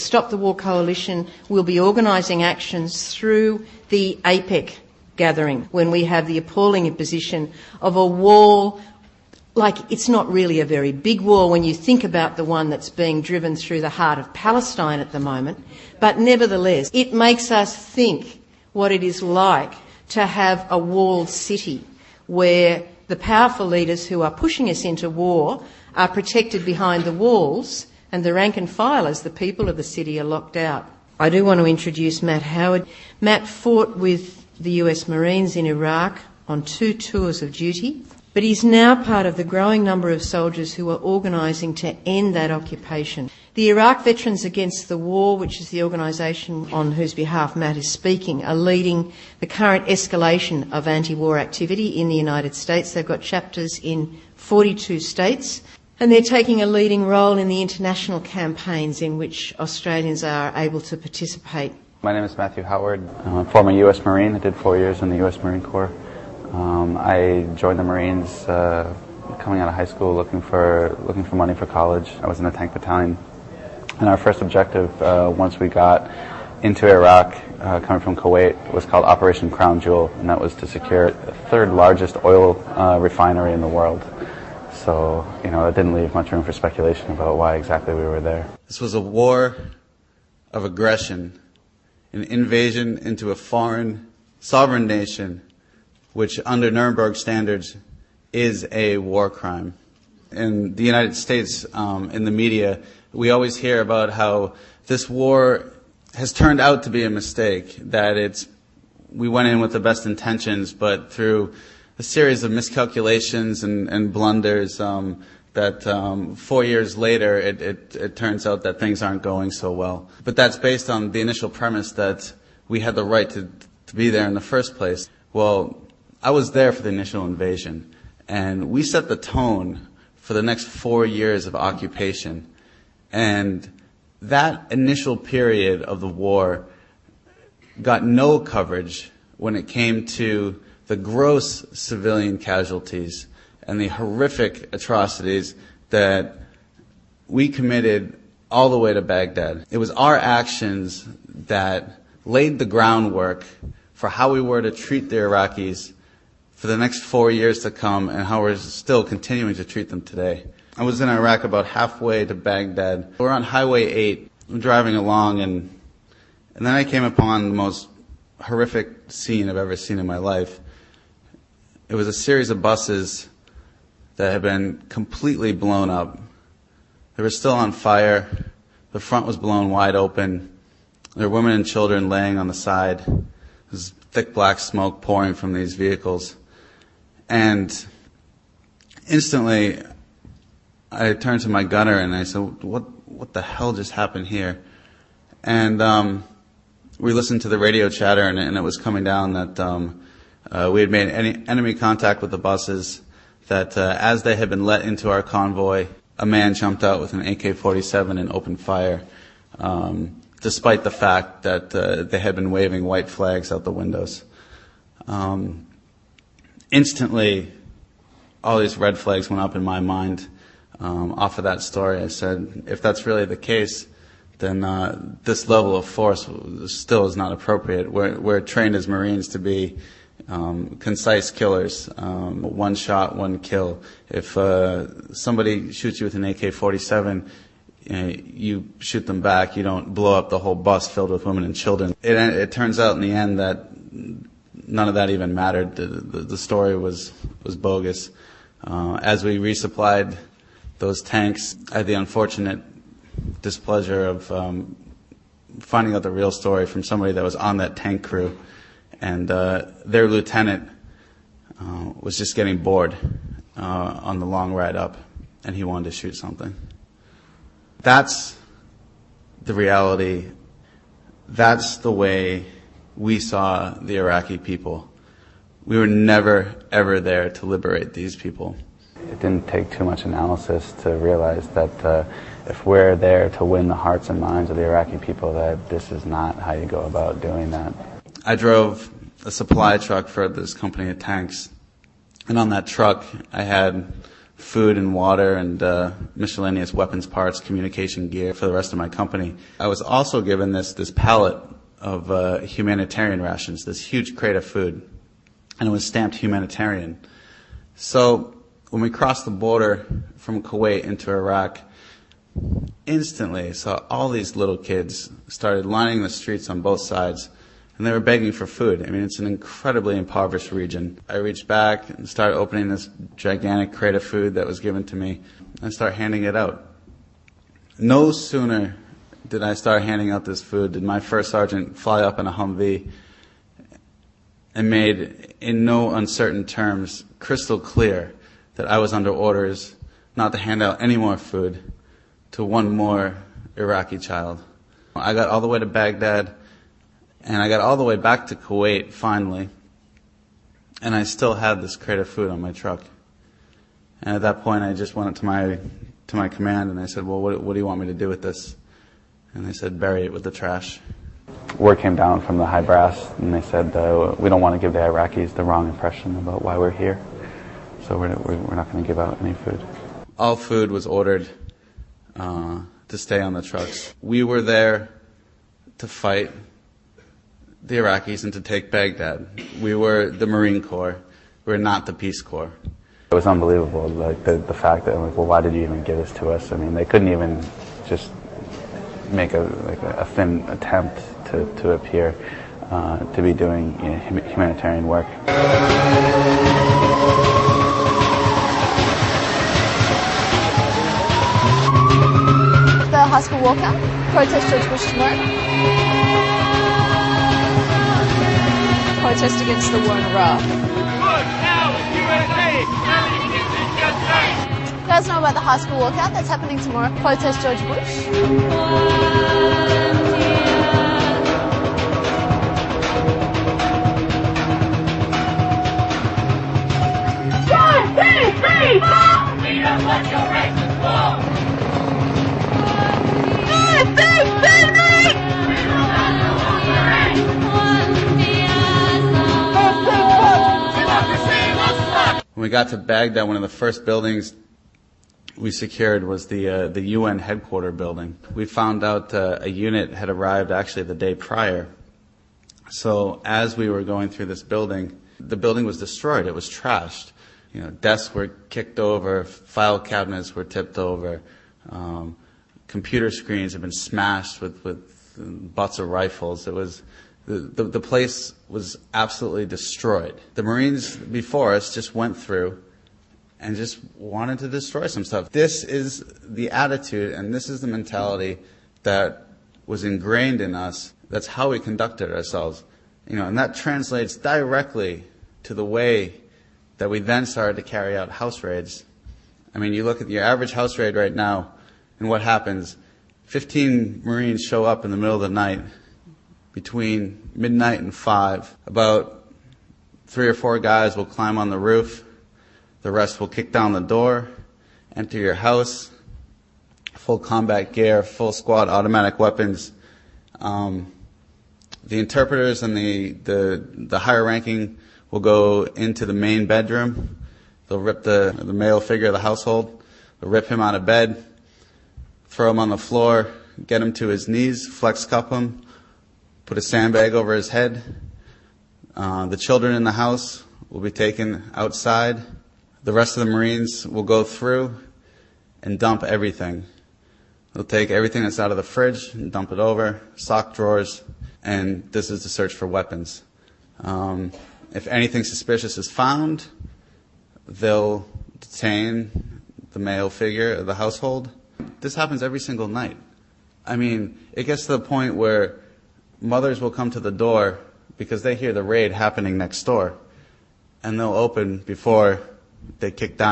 Stop the War Coalition will be organising actions through the APEC gathering when we have the appalling imposition of a wall. Like, it's not really a very big wall when you think about the one that's being driven through the heart of Palestine at the moment, but nevertheless, it makes us think what it is like to have a walled city where the powerful leaders who are pushing us into war are protected behind the walls and the rank and filers, the people of the city, are locked out. I do want to introduce Matt Howard. Matt fought with the US Marines in Iraq on 2 tours of duty, but he's now part of the growing number of soldiers who are organising to end that occupation. The Iraq Veterans Against the War, which is the organisation on whose behalf Matt is speaking, are leading the current escalation of anti-war activity in the United States. They've got chapters in 42 states, and they're taking a leading role in the international campaigns in which Australians are able to participate. My name is Matthew Howard. I'm a former U.S. Marine. I did 4 years in the U.S. Marine Corps. I joined the Marines coming out of high school, looking for money for college. I was in the tank battalion, and our first objective once we got into Iraq, coming from Kuwait, was called Operation Crown Jewel, and that was to secure the 3rd largest oil refinery in the world. So, that didn't leave much room for speculation about why exactly we were there. This was a war of aggression, an invasion into a foreign sovereign nation, which under Nuremberg standards is a war crime. In the United States, in the media, we always hear about how this war has turned out to be a mistake, that we went in with the best intentions, but through a series of miscalculations and blunders, that 4 years later it turns out that things aren't going so well. But that's based on the initial premise that we had the right to be there in the first place. Well, I was there for the initial invasion, and we set the tone for the next 4 years of occupation. And that initial period of the war got no coverage when it came to the gross civilian casualties and the horrific atrocities that we committed all the way to Baghdad. It was our actions that laid the groundwork for how we were to treat the Iraqis for the next 4 years to come, and how we're still continuing to treat them today. I was in Iraq about halfway to Baghdad. We're on Highway 8, driving along, and then I came upon the most horrific scene I've ever seen in my life. It was a series of buses that had been completely blown up. They were still on fire. The front was blown wide open. There were women and children laying on the side. There's thick black smoke pouring from these vehicles. And instantly, I turned to my gunner and I said, what the hell just happened here? And we listened to the radio chatter, and it was coming down that we had made enemy contact with the buses, that as they had been let into our convoy, a man jumped out with an AK-47 and opened fire, despite the fact that they had been waving white flags out the windows. Instantly, all these red flags went up in my mind off of that story. I said, if that's really the case, then this level of force still is not appropriate. We're trained as Marines to be concise killers, one shot, one kill. If somebody shoots you with an AK-47, you shoot them back. You don't blow up the whole bus filled with women and children. It turns out in the end that none of that even mattered. The story was bogus. As we resupplied those tanks, I had the unfortunate displeasure of finding out the real story from somebody that was on that tank crew, and their lieutenant was just getting bored on the long ride up, and he wanted to shoot something. That's the reality. That's the way we saw the Iraqi people. We were never, ever there to liberate these people. It didn't take too much analysis to realize that if we're there to win the hearts and minds of the Iraqi people, that this is not how you go about doing that. I drove a supply truck for this company of tanks, and on that truck I had food and water and miscellaneous weapons parts, communication gear for the rest of my company. I was also given this pallet of humanitarian rations, this huge crate of food, and it was stamped humanitarian. So when we crossed the border from Kuwait into Iraq, instantly saw all these little kids started lining the streets on both sides, and they were begging for food. I mean, it's an incredibly impoverished region. I reached back and started opening this gigantic crate of food that was given to me and started handing it out. No sooner did I start handing out this food did my first sergeant fly up in a Humvee and made, in no uncertain terms, crystal clear that I was under orders not to hand out any more food to one more Iraqi child. I got all the way to Baghdad, and I got all the way back to Kuwait, finally, and I still had this crate of food on my truck. And at that point, I just went up to my command, and I said, well, what do you want me to do with this? And they said, bury it with the trash. Word came down from the high brass, and they said, we don't want to give the Iraqis the wrong impression about why we're here, so we're not going to give out any food. All food was ordered to stay on the trucks. We were there to fight the Iraqis and to take Baghdad. We were the Marine Corps. We were not the Peace Corps. It was unbelievable, like the fact that, like, well, why did you even give this to us? I mean, they couldn't even just make a thin attempt to appear to be doing, you know, humanitarian work. The high school walkout, protest George Bush tomorrow. Protest against the war in Iraq. You guys know about the high school walkout that's happening tomorrow? Protest George Bush. When we got to Baghdad, one of the first buildings we secured was the UN headquarters building. We found out a unit had arrived actually the day prior. So as we were going through this building, the building was destroyed. It was trashed. You know, desks were kicked over, file cabinets were tipped over, computer screens had been smashed with butts of rifles. It was the place was absolutely destroyed. The Marines before us just went through and just wanted to destroy some stuff. This is the attitude and this is the mentality that was ingrained in us. That's how we conducted ourselves. You know, and that translates directly to the way that we then started to carry out house raids. I mean, you look at your average house raid right now, and what happens? 15 Marines show up in the middle of the night, between midnight and 5. About 3 or 4 guys will climb on the roof. The rest will kick down the door, enter your house, full combat gear, full squad automatic weapons. The interpreters and the higher ranking will go into the main bedroom. They'll rip the male figure of the household. They'll rip him out of bed, throw him on the floor, get him to his knees, flex cup him, put a sandbag over his head. The children in the house will be taken outside. The rest of the Marines will go through and dump everything. They'll take everything that's out of the fridge and dump it over, sock drawers, and this is the search for weapons. If anything suspicious is found, they'll detain the male figure of the household. This happens every single night. I mean, it gets to the point where mothers will come to the door because they hear the raid happening next door, and they'll open before they kick down.